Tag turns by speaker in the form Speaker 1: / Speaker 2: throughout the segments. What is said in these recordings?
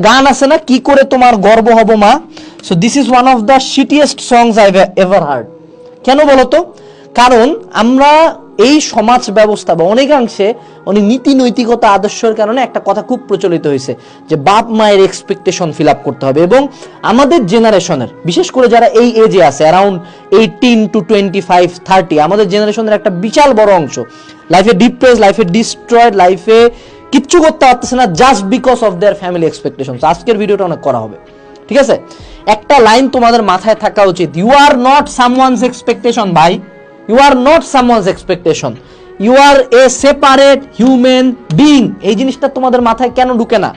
Speaker 1: গান আছে না, কি করে তোমার গর্ব হব মা। So this is one of the shittiest songs I have ever heard. কেন বলতো? কারণ আমরা এই সমাজ ব্যবস্থা বা অনেকাংশে অনেক নীতি নৈতিকতা আদর্শের কারণে একটা কথা খুব প্রচলিত হয়েছে যে বাপ মায়ের এক্সপেকটেশন ফিল আপ করতে হবে। এবং আমাদের জেনারেশনের, বিশেষ করে যারা এই এজে আছে অ্যারাউন্ড 18 to 25, 30, আমাদের জেনারেশনের একটা বিশাল বড় অংশ লাইফে ডিপ্রেস, লাইফে ডিস্ট্রয়েড, লাইফে কিচ্ছু করতে পারতেছে না just because of their family expectation. আজকের ভিডিওটা অনেক করা হবে, ঠিক আছে? একটা লাইন তোমাদের মাথায় থাকা উচিত, you are not someone's expectation ভাই, you are not someone's expectation, you are a separate human being. এই জিনিসটা তোমাদের মাথায় কেন ঢুকে না?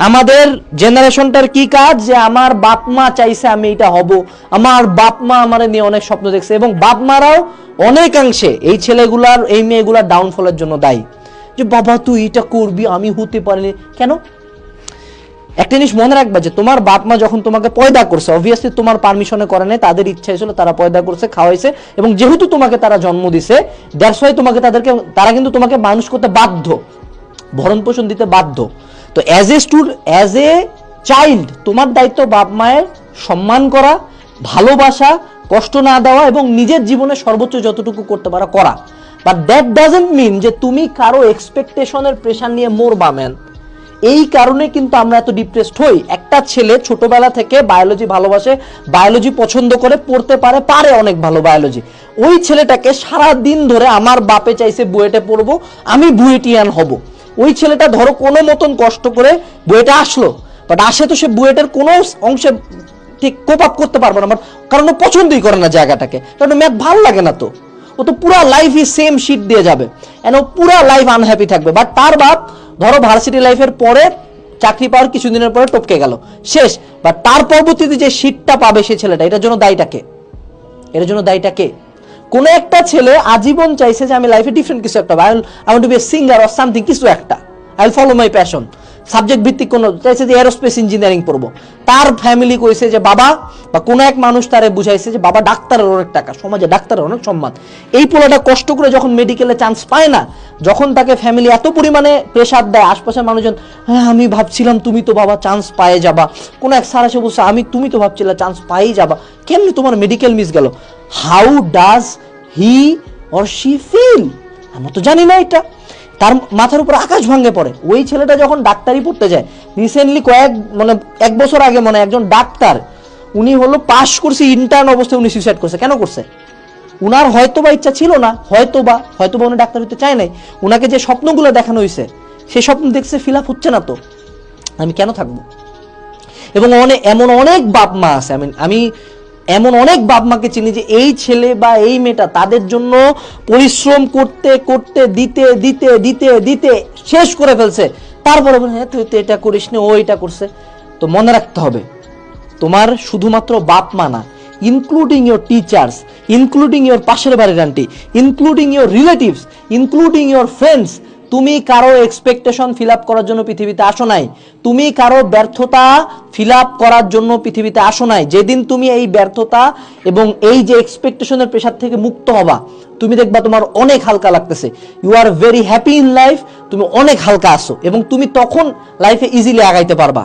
Speaker 1: আমাদের জেনারেশনটার কি কাজ, যে আমার বাপ মা চাইছে আমি এটা হব, আমার বাপ মা আমারে নিয়ে অনেক স্বপ্ন দেখছে, এবং বাপ মারাও অনেকাংশে এই ছেলেগুলার এই মেয়েগুলার ডাউনফলের জন্য দায়ী। যে বাবা তুই এটা করবি, আমি হতে পারিনি কেন? একটা জিনিস মনে রাখবা যে তোমার বাপ মা যখন তোমাকে পয়দা করছে, অবভিয়াসলি তোমার পারমিশনে করে নাই, তাদের ইচ্ছা ছিল, তারা পয়দা করছে, খাওয়াইছে, এবং যেহেতু তোমাকে তারা জন্ম দিছে, দ্যাটস ওয়াই তারা কিন্তু তোমাকে মানুষ করতে বাধ্য, ভরণ পোষণ দিতে বাধ্য। তো অ্যাজ এ চাইল্ড তোমার দায়িত্ব বাপ মায়ের সম্মান করা, ভালোবাসা, কষ্ট না দেওয়া, এবং নিজের জীবনে সর্বোচ্চ যতটুকু করতে পারা করা। বাট দ্যাট ডাজন্ট মিন যে তুমি কারো এক্সপেকটেশনের প্রেশার নিয়ে মরবা ম্যান। এই কারণে কিন্তু আমরা এত ডিপ্রেসড হই। একটা ছেলে ছোটবেলা থেকে বায়োলজি ভালোবাসে, বায়োলজি পছন্দ করে, পড়তে পারে অনেক ভালো বায়োলজি। ওই ছেলেটাকে সারা দিন ধরে আমার বাপে চাইছে বুয়েটে পড়বো, আমি বুয়েটিয়ান হব। ওই ছেলেটা ধরো কোনো মতন কষ্ট করে বুয়েটে আসলো, বাট আসে তো সে বুয়েটের কোনো অংশে ঠিক কোপ আপ করতে পারবে না, কারণ ও পছন্দই করে না জায়গাটাকে, কারণ ম্যাথ ভালো লাগে না। তো ও তো পুরা লাইফই সেম শিট দিয়ে যাবে, এন্ড ও পুরা লাইফ আনহ্যাপি থাকবে। বাট তার বাপ ধরো ভার্সিটি লাইফের পরে চাকরি পাওয়ার কিছুদিনের পরে টপকে গেল, শেষ। বাট তার পরবর্তীতে যে শিটটা পাবে সে ছেলেটা, এটার জন্য দায়ীটা কে? কোন একটা ছেলে আজীবন চাইছে যে আমি লাইফে ডিফারেন্ট কিছু একটা, I want to be a singer or something, কিছু একটা, I will follow my passion. Subject ভিত্তিক কোনো চাইছে যে এরোস্পেস ইঞ্জিনিয়ারিং পড়বো। তার ফ্যামিলি কইছে যে বাবা, বা কোনো এক মানুষ তারে বুঝাইছে যে বাবা ডাক্তারের অনেক টাকা, সমাজে ডাক্তারের অনেক সম্মান। এই পোলাটা কষ্ট করে যখন মেডিকেলে চান্স পায় না, যখন তাকে ফ্যামিলি এত পরিমাণে প্রেশার দেয়, আশপাশের মানুষজন, হ্যাঁ আমি ভাবছিলাম তুমি তো বাবা চান্স পায়ে যাবা, কোনো এক স্যার এসে বলছে তুমি তো ভাবছিলে চান্স পাই যাবা, কেমনি তোমার মেডিকেল মিস গেল? How does he or she feel? আমরা তো জানি না এটা। তার মাথার উপর আকাশ ভাঙে পড়ে। ওই ছেলেটা যখন ডাক্তারি পড়তে যায়, রিসেন্টলি এক বছর আগে একজন ডাক্তার, উনি হলো পাশ করছে, ইন্টার্ন অবস্থায় উনি সুইসাইড করছে। কেন করছে? উনার হয়তোবা ইচ্ছা ছিল না, হয়তোবা উনি ডাক্তার হতে চায় নাই। উনাকে যে স্বপ্নগুলো দেখানো হয়েছে, সেই স্বপ্ন দেখছে, ফিল আপ হচ্ছে না, তো আমি কেন থাকবো? এবং এমন অনেক বাপ মা আছে, আমি এমন অনেক বাপ মাকে চিনি যে এই ছেলে বা এই মেয়েটা তাদের জন্য পরিশ্রম করতে করতে দিতে দিতে দিতে দিতে শেষ করে ফেলছে, তারপরে বলে হ্যাঁ তুই তো এটা করিস না, ও এটা করছে। তো মনে রাখতে হবে, তোমার শুধুমাত্র বাপ মা না, including your teachers, including your পাশের বাড়ির aunty, including your relatives, including your friends, তুমি কারো এক্সপেকটেশন ফিল আপ করার জন্য পৃথিবীতে আসো নাই। তুমি কারো ব্যর্থতা ফিল আপ করার জন্য পৃথিবীতে আসো নাই। যেদিন তুমি এই ব্যর্থতা এবং এই যে এক্সপেকটেশনের প্রেশার থেকে মুক্ত হবা, তুমি দেখবা তোমার অনেক হালকা লাগতেছে। You are very happy in life, তুমি অনেক হালকা আসো, এবং তুমি তখন লাইফে ইজিলি আগাইতে পারবা।